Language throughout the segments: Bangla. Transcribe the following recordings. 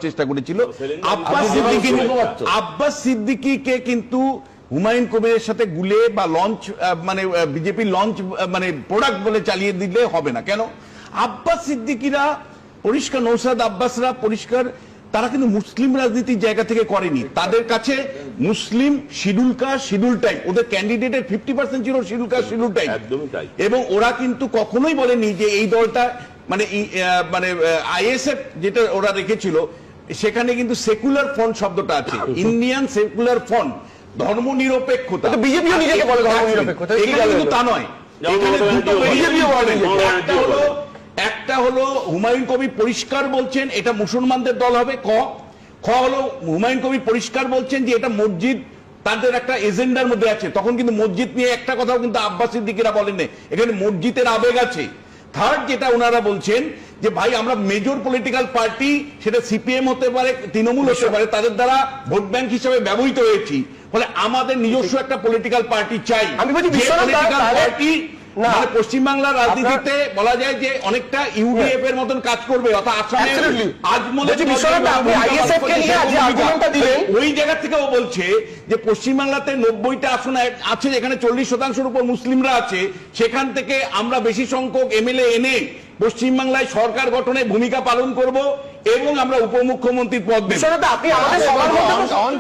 চেষ্টা করেছিল। আব্বাস সিদ্দিকীকে কিন্তু হুমায়ুন কবিরের সাথে গুলে বা লঞ্চ মানে বিজেপি লঞ্চ মানে প্রোডাক্ট বলে চালিয়ে দিলে হবে না। কেন? আব্বাস সিদ্দিকীরা পরিষ্কার, নৌসাদ আব্বাসরা পরিষ্কার, তারা কিন্তু মুসলিম রাজনীতির জায়গা থেকে করেনি। তাদের কাছে মুসলিম শিডিউল কাস্ট, শিডিউল টাইপ, ওদের ক্যান্ডিডেটের 50% ছিল শিডিউল কাস্ট, শিডিউল টাইপ। এবং ওরা কিন্তু কখনোই বলেনি যে এই দলটা মানে মানে আইএসএফ যেটা ওরা রেখেছিল সেখানে কিন্তু সেকুলার ফ্রন্ট শব্দটা আছে, ইন্ডিয়ান সেকুলার ফ্রন্ট, ধর্ম নিরপেক্ষতা। বিজেপিও নিজেকে বলে ধর্ম নিরপেক্ষতা, এখানে কিন্তু তা নয়। এখানে দুটো বিজেপিও বলে। একটা হলো হুমায়ুন কবির পরিষ্কার বলছেন এটা মুসলমানদের দল হবে, খ হলো হুমায়ুন কবির পরিষ্কার বলছেন যে এটা মসজিদ তাদের একটা এজেন্ডার মধ্যে আছে। তখন কিন্তু মসজিদ নিয়ে একটা কথাও কিন্তু আব্বাস সিদ্দিকীরা বলেন না, এখানে মসজিদের আবেগ আছে। থার্ড যেটা ওনারা বলছেন যে ভাই আমরা মেজর পলিটিক্যাল পার্টি, সেটা সিপিএম হতে পারে, তৃণমূল হতে পারে, তাদের দ্বারা ভোট ব্যাংক হিসেবে ব্যবহৃত হয়েছি, ফলে আমাদের নিজস্ব একটা পলিটিক্যাল পার্টি চাই। আমি বলছি পার্টি মানে পশ্চিমবাংলার রাজনীতিতে বলা যায় যে অনেকটা ইউডিএফ এর মতন কাজ করবে। অর্থাৎ আসামে ওই জায়গা থেকে ও বলছে যে পশ্চিমবাংলাতে 90টা আসন আছে, যেখানে 40% উপর মুসলিমরা আছে, সেখান থেকে আমরা বেশি সংখ্যক এমএলএ এনে পশ্চিমবাংলায় সরকার গঠনে ভূমিকা পালন করব এবং আমরা উপমুখ্যমন্ত্রীর পদ দেব। আপনি অন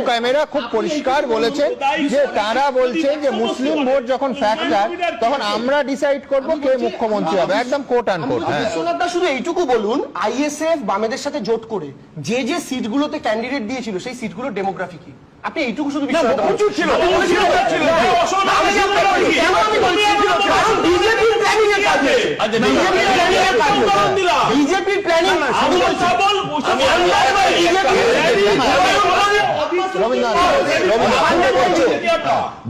ক্যামেরা খুব পরিষ্কার বলেছেন যে তারা বলছেন যে মুসলিম ভোট যখন ফ্যাক্টর তখন আমরা ডিসাইড করব কে মুখ্যমন্ত্রী হবে, একদম কোট অ্যান্ড কোট। বিশ্বনাথদা শুধু এইটুকু বলুন, আইএসএফ বামেদের সাথে জোট করে যে যে সিটগুলোতে ক্যান্ডিডেট দিয়েছিল সেই সিটগুলোর ডেমোগ্রাফি কি? আপনি এইটুকু শুধু প্রচুর ছিল, বিজেপির প্ল্যানিং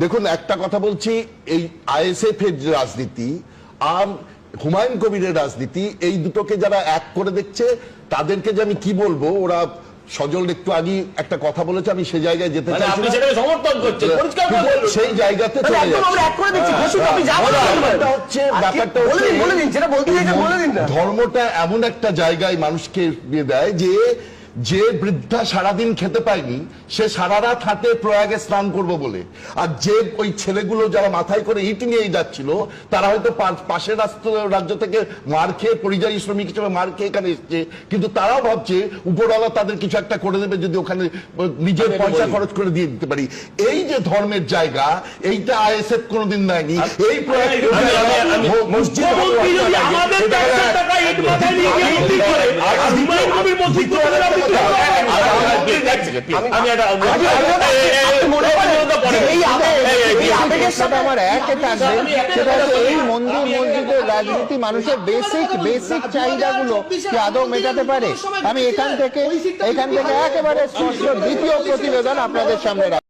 দেখুন, একটা কথা বলছি, এই আইএসএফ এর রাজনীতি আর হুমায়ুন কবিরের রাজনীতি, এই দুটোকে যারা এক করে দেখছে তাদেরকে যে আমি কি বলবো, ওরা সজল একটু আগে একটা কথা বলেছে, আমি সেই জায়গায় যেতে চাই, আপনি সেটাকে সমর্থন করছেন, পরিষ্কার করে বলুন, সেই জায়গাতে চলে যাচ্ছে। ব্যাপারটা হচ্ছে ধর্মটা এমন একটা জায়গায় মানুষকে দেয় যে বৃদ্ধা সারাদিন খেতে পায়নি, সে সারা রাত হাতে প্রয়াগে স্নান করব বলে, আর যে ওই ছেলেগুলো যারা মাথায় করে ইট নিয়ে যাচ্ছিল তারা হয়তো পাশের রাজ্য থেকে মার খেয়ে পরিযায়ী শ্রমিক হিসেবে মার খেয়ে এখানে এসছে, কিন্তু তারাও ভাবছে উপরওয়ালা তাদের কিছু একটা করে দেবে যদি ওখানে নিজের পয়সা খরচ করে দিয়ে দিতে পারি। এই যে ধর্মের জায়গা, এইটা আইএসএফ কোনোদিন দেয়নি। এই আমার এই মন্দির মসজিদের রাজনীতি মানুষের বেসিক চাহিদাগুলো কি আদৌ মেটাতে পারে? আমি এখান থেকে একেবারে স্পষ্ট দ্বিতীয় প্রতিবেদন আপনাদের সামনে